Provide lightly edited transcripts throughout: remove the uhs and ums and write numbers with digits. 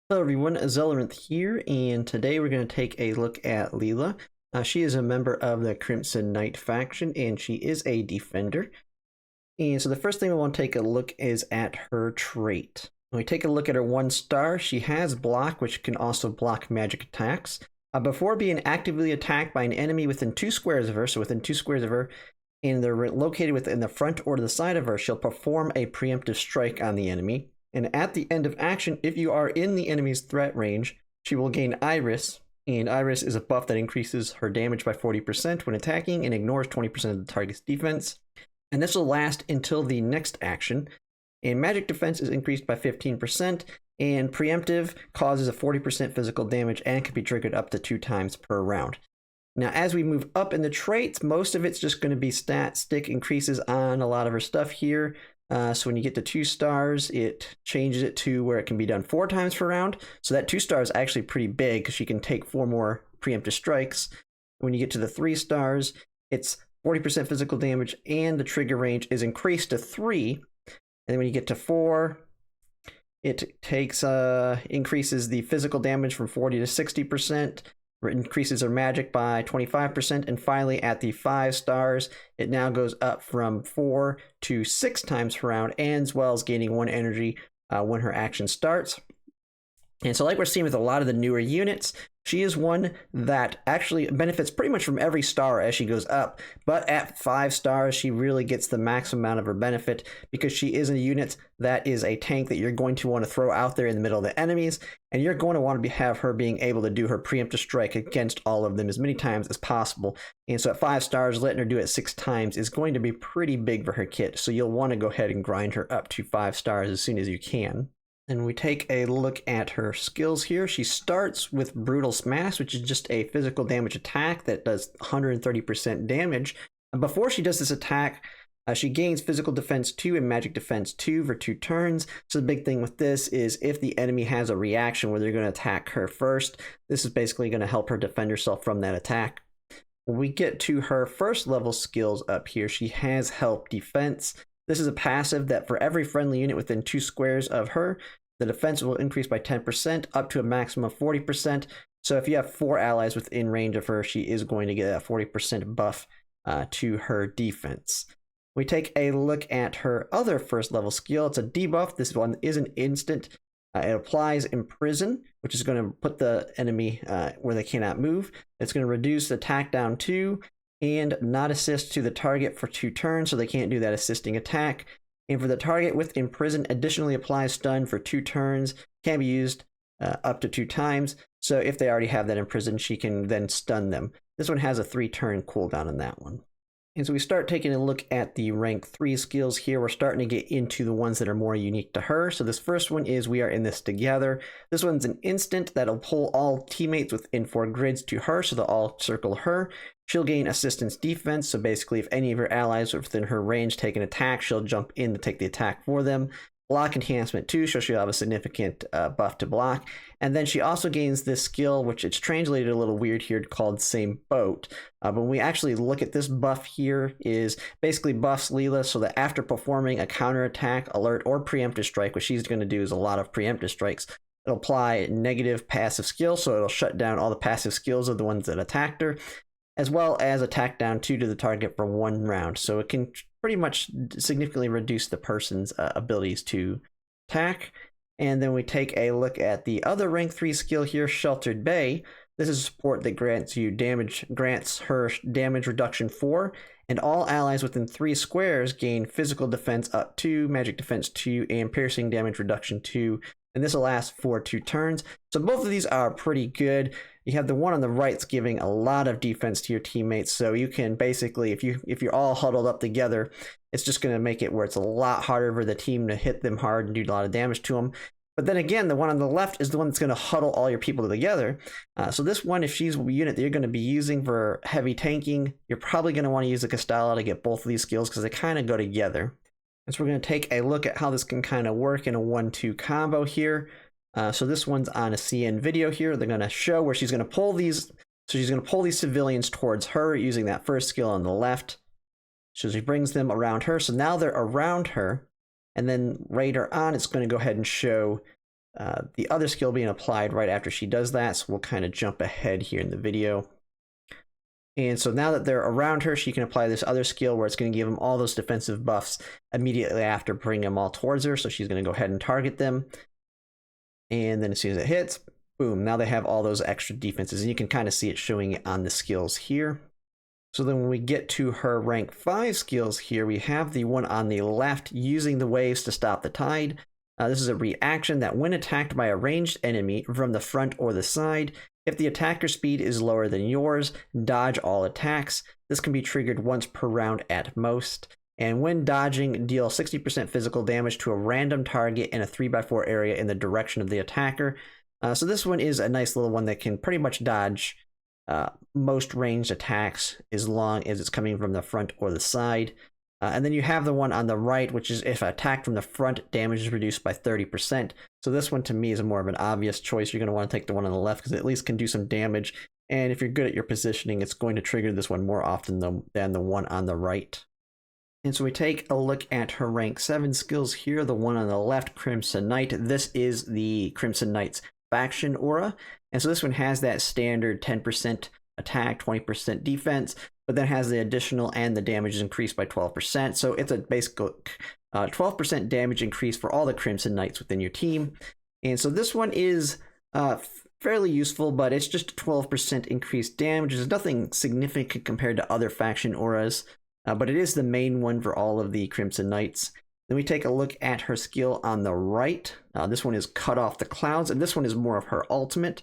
Hello everyone, Azelarinth here, and today we're going to take a look at Layla. She is a member of the Crimson Knight faction, and she is a defender. And so the first thing we want to take a look is at her trait. When we take a look at her 1-star, she has block, which can also block magic attacks. Before being actively attacked by an enemy within 2 squares of her, so within 2 squares of her, and they're located within the front or the side of her, she'll perform a preemptive strike on the enemy. And at the end of action, if you are in the enemy's threat range, she will gain Iris, and Iris is a buff that increases her damage by 40% when attacking and ignores 20% of the target's defense. And this will last until the next action. And magic defense is increased by 15%, and preemptive causes a 40% physical damage and can be triggered up to 2 times per round. Now, as we move up in the traits, most of it's just going to be stat stick increases on a lot of her stuff here. So when you get to 2 stars, it changes it to where it can be done 4 times per round. So that 2 star is actually pretty big because she can take 4 more preemptive strikes. When you get to the 3 stars, it's 40% physical damage and the trigger range is increased to 3. And then when you get to 4, it takes increases the physical damage from 40 to 60%. Increases her magic by 25%, and finally at the 5 stars it now goes up from 4 to 6 times per round, and as well as gaining 1 energy when her action starts. And so like we're seeing with a lot of the newer units, she is one that actually benefits pretty much from every star as she goes up. But at 5 stars, she really gets the maximum amount of her benefit because she is a unit that is a tank that you're going to want to throw out there in the middle of the enemies. And you're going to want to have her being able to do her preemptive strike against all of them as many times as possible. And so at 5 stars, letting her do it 6 times is going to be pretty big for her kit. So you'll want to go ahead and grind her up to 5 stars as soon as you can. And we take a look at her skills here. She starts with Brutal Smash, which is just a physical damage attack that does 130% damage. And before she does this attack, she gains Physical Defense 2 and Magic Defense 2 for 2 turns. So the big thing with this is if the enemy has a reaction where they're going to attack her first, this is basically going to help her defend herself from that attack. When we get to her first level skills up here, she has Help Defense. This is a passive that for every friendly unit within 2 squares of her, the defense will increase by 10% up to a maximum of 40%. So if you have 4 allies within range of her, she is going to get a 40% buff to her defense. We take a look at her other first level skill. It's a debuff. This one is an instant. It applies Imprison, which is going to put the enemy where they cannot move. It's going to reduce attack down 2 and not assist to the target for 2 turns, so they can't do that assisting attack. And for the target with Imprison, additionally applies Stun for 2 turns, can be used up to 2 times. So if they already have that Imprison, she can then stun them. This one has a 3-turn cooldown on that one. And so we start taking a look at the rank 3 skills here. We're starting to get into the ones that are more unique to her. So this first one is We Are In This Together. This one's an instant that'll pull all teammates within 4 grids to her, so they'll all circle her. She'll gain Assistance Defense, so basically if any of her allies are within her range take an attack, she'll jump in to take the attack for them. Block Enhancement 2, so she'll have a significant buff to block. And then she also gains this skill, which it's translated a little weird here, called Same Boat. But when we actually look at this buff here, is basically buffs Layla so that after performing a counterattack, alert, or preemptive strike, what she's going to do is a lot of preemptive strikes, it'll apply negative passive skill, so it'll shut down all the passive skills of the ones that attacked her, as well as attack down 2 to the target for 1 round. So it can pretty much significantly reduce the person's abilities to attack. And then we take a look at the other rank 3 skill here, Sheltered Bay. This is a support that grants her damage reduction 4, and all allies within 3 squares gain physical defense up 2, magic defense 2, and piercing damage reduction 2. And this will last for 2 turns. So both of these are pretty good. You have the one on the right's giving a lot of defense to your teammates, so you can basically, if you're all huddled up together, it's just going to make it where it's a lot harder for the team to hit them hard and do a lot of damage to them. But then again, the one on the left is the one that's going to huddle all your people together. So this one, if she's a unit that you're going to be using for heavy tanking, you're probably going to want to use a Castella to get both of these skills because they kind of go together. And so we're going to take a look at how this can kind of work in a 1-2 combo here. So this one's on a CN video here. They're going to show where she's going to pull these. So she's going to pull these civilians towards her using that first skill on the left. So she brings them around her. So now they're around her. And then later on, it's going to go ahead and show the other skill being applied right after she does that. So we'll kind of jump ahead here in the video. And so now that they're around her, she can apply this other skill where it's going to give them all those defensive buffs immediately after bringing them all towards her. So she's going to go ahead and target them. And then as soon as it hits, boom, now they have all those extra defenses. And you can kind of see it showing it on the skills here. So then when we get to her rank 5 skills here, we have the one on the left, using the waves to stop the tide. This is a reaction that when attacked by a ranged enemy from the front or the side, if the attacker speed is lower than yours, dodge all attacks. This can be triggered once per round at most. And when dodging, deal 60% physical damage to a random target in a 3x4 area in the direction of the attacker. So this one is a nice little one that can pretty much dodge most ranged attacks as long as it's coming from the front or the side. And then you have the one on the right, which is if attacked from the front, damage is reduced by 30%. So this one to me is more of an obvious choice. You're going to want to take the one on the left because it at least can do some damage. And if you're good at your positioning, it's going to trigger this one more often than the one on the right. And so we take a look at her rank 7 skills here. The one on the left, Crimson Knight. This is the Crimson Knight's faction aura. And so this one has that standard 10% attack, 20% defense, but then has the additional and the damage is increased by 12%. So it's a basic 12% damage increase for all the Crimson Knights within your team. And so this one is fairly useful, but it's just a 12% increased damage. It's nothing significant compared to other faction auras, but it is the main one for all of the Crimson Knights. Then we take a look at her skill on the right. This one is Cut Off the Clouds, and this one is more of her ultimate.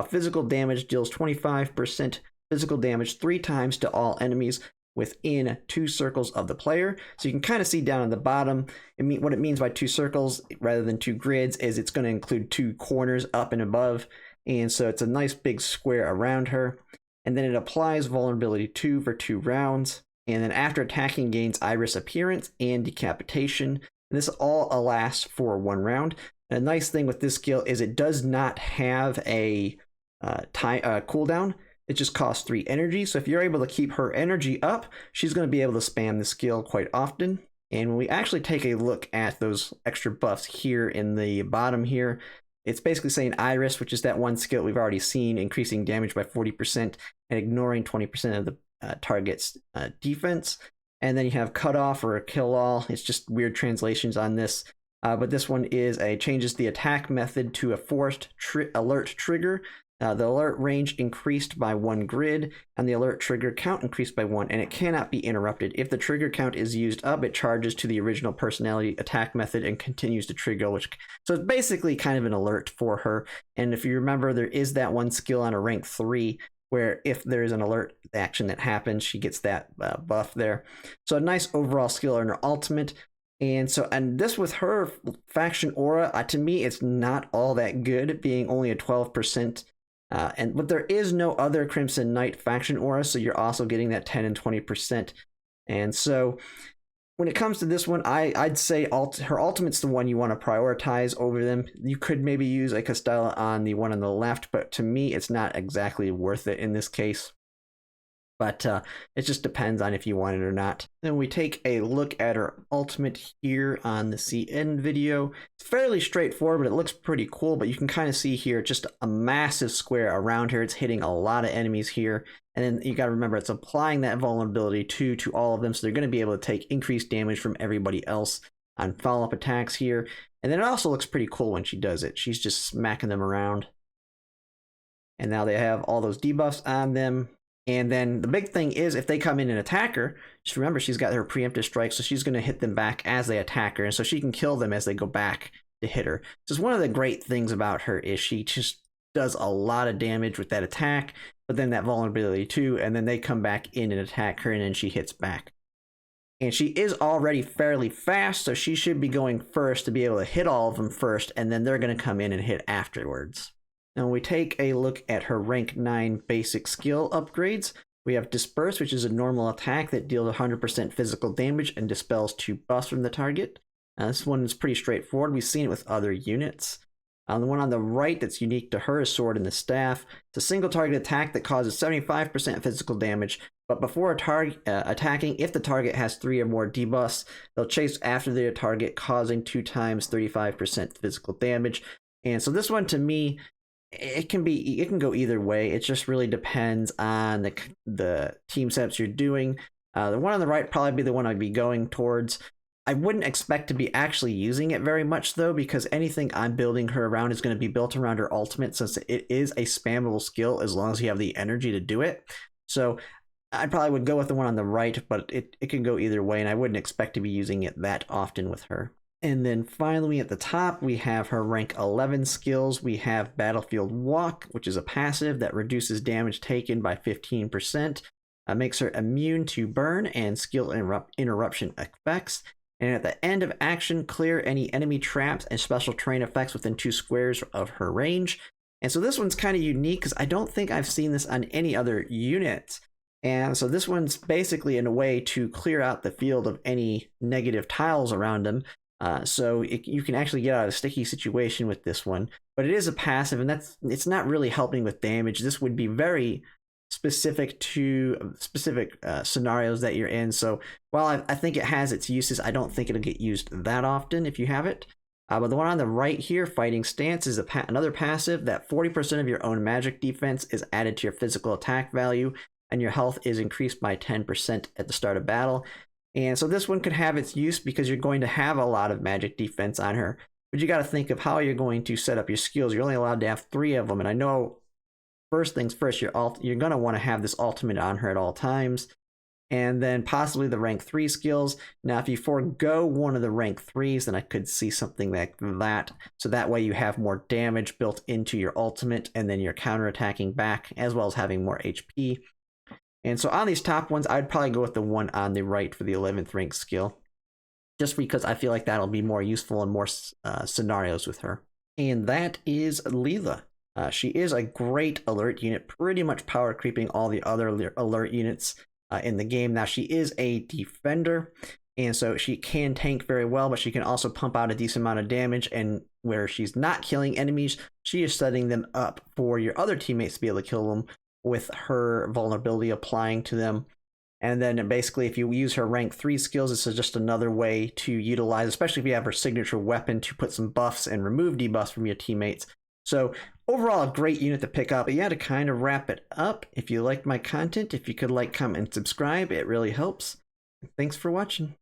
Physical damage deals 25% physical damage 3 times to all enemies within 2 circles of the player. So you can kind of see down at the bottom, what it means by 2 circles rather than 2 grids is it's going to include 2 corners up and above. And so it's a nice big square around her. And then it applies vulnerability 2 for 2 rounds. And then after attacking, gains Iris Appearance and Decapitation. And this all lasts for 1 round. And a nice thing with this skill is it does not have a cooldown. It just costs 3 energy. So if you're able to keep her energy up, she's going to be able to spam the skill quite often. And when we actually take a look at those extra buffs here in the bottom here, it's basically saying Iris, which is that one skill we've already seen, increasing damage by 40% and ignoring 20% of the target's defense. And then you have Cut Off or Kill All. It's just weird translations on this. But this one changes the attack method to a forced alert trigger. The alert range increased by 1 grid, and the alert trigger count increased by 1, and it cannot be interrupted. If the trigger count is used up, it charges to the original personality attack method and continues to trigger. So it's basically kind of an alert for her. And if you remember, there is that one skill on a rank 3 where if there is an alert action that happens, she gets that buff there. So a nice overall skill in her ultimate. And this with her faction aura, to me, it's not all that good, being only a 12%. But there is no other Crimson Knight faction aura, so you're also getting that 10 and 20%. And so when it comes to this one, I'd say her ultimate's the one you want to prioritize over them. You could maybe use a Castella on the one on the left, but to me, it's not exactly worth it in this case. But it just depends on if you want it or not. Then we take a look at her ultimate here on the CN video. It's fairly straightforward, but it looks pretty cool. But you can kind of see here just a massive square around her. It's hitting a lot of enemies here. And then you got to remember it's applying that vulnerability to all of them. So they're going to be able to take increased damage from everybody else on follow-up attacks here. And then it also looks pretty cool when she does it. She's just smacking them around. And now they have all those debuffs on them. And then the big thing is if they come in and attack her, just remember she's got her preemptive strike, so she's going to hit them back as they attack her, and so she can kill them as they go back to hit her. Just one of the great things about her is she just does a lot of damage with that attack, but then that vulnerability too, and then they come back in and attack her, and then she hits back. And she is already fairly fast, so she should be going first to be able to hit all of them first, and then they're going to come in and hit afterwards. Now we take a look at her rank 9 basic skill upgrades. We have Disperse, which is a normal attack that deals 100% physical damage and dispels 2 buffs from the target. This one is pretty straightforward. We've seen it with other units. The one on the right that's unique to her is Sword and the Staff. It's a single target attack that causes 75% physical damage, but before attacking, if the target has 3 or more debuffs, they'll chase after their target, causing 2 times 35% physical damage. And so this one to me, it can go either way. It just really depends on the team setups you're doing. The one on the right probably be the one I'd be going towards. I wouldn't expect to be actually using it very much though, because anything I'm building her around is going to be built around her ultimate, since it is a spammable skill as long as you have the energy to do it. So I probably would go with the one on the right, but it can go either way, and I wouldn't expect to be using it that often with her. And then finally at the top, we have her rank 11 skills. We have Battlefield Walk, which is a passive that reduces damage taken by 15%, makes her immune to burn and skill interruption effects. And at the end of action, clear any enemy traps and special terrain effects within 2 squares of her range. And so this one's kind of unique because I don't think I've seen this on any other unit. And so this one's basically in a way to clear out the field of any negative tiles around them. You can actually get out of a sticky situation with this one, but it is a passive, and it's not really helping with damage. This would be very specific to specific scenarios that you're in. So while I think it has its uses, I don't think it'll get used that often if you have it. But the one on the right here, Fighting Stance, is another passive that 40% of your own magic defense is added to your physical attack value, and your health is increased by 10% at the start of battle. And so this one could have its use because you're going to have a lot of magic defense on her. But you got to think of how you're going to set up your skills. You're only allowed to have 3 of them. And I know, first things first, you're going to want to have this ultimate on her at all times. And then possibly the rank 3 skills. Now, if you forego one of the rank 3s, then I could see something like that. So that way you have more damage built into your ultimate, and then you're counterattacking back, as well as having more HP. And so on these top ones, I'd probably go with the one on the right for the 11th rank skill, just because I feel like that'll be more useful in more scenarios with her. And that is Layla. She is a great alert unit, pretty much power creeping all the other alert units in the game. Now, she is a defender, and so she can tank very well, but she can also pump out a decent amount of damage, and where she's not killing enemies, she is setting them up for your other teammates to be able to kill them with her vulnerability applying to them. And then basically, if you use her rank 3 skills, this is just another way to utilize, especially if you have her signature weapon, to put some buffs and remove debuffs from your teammates. So overall, a great unit to pick up. But yeah, to kind of wrap it up, if you liked my content, if you could like, comment, and subscribe, it really helps. Thanks for watching.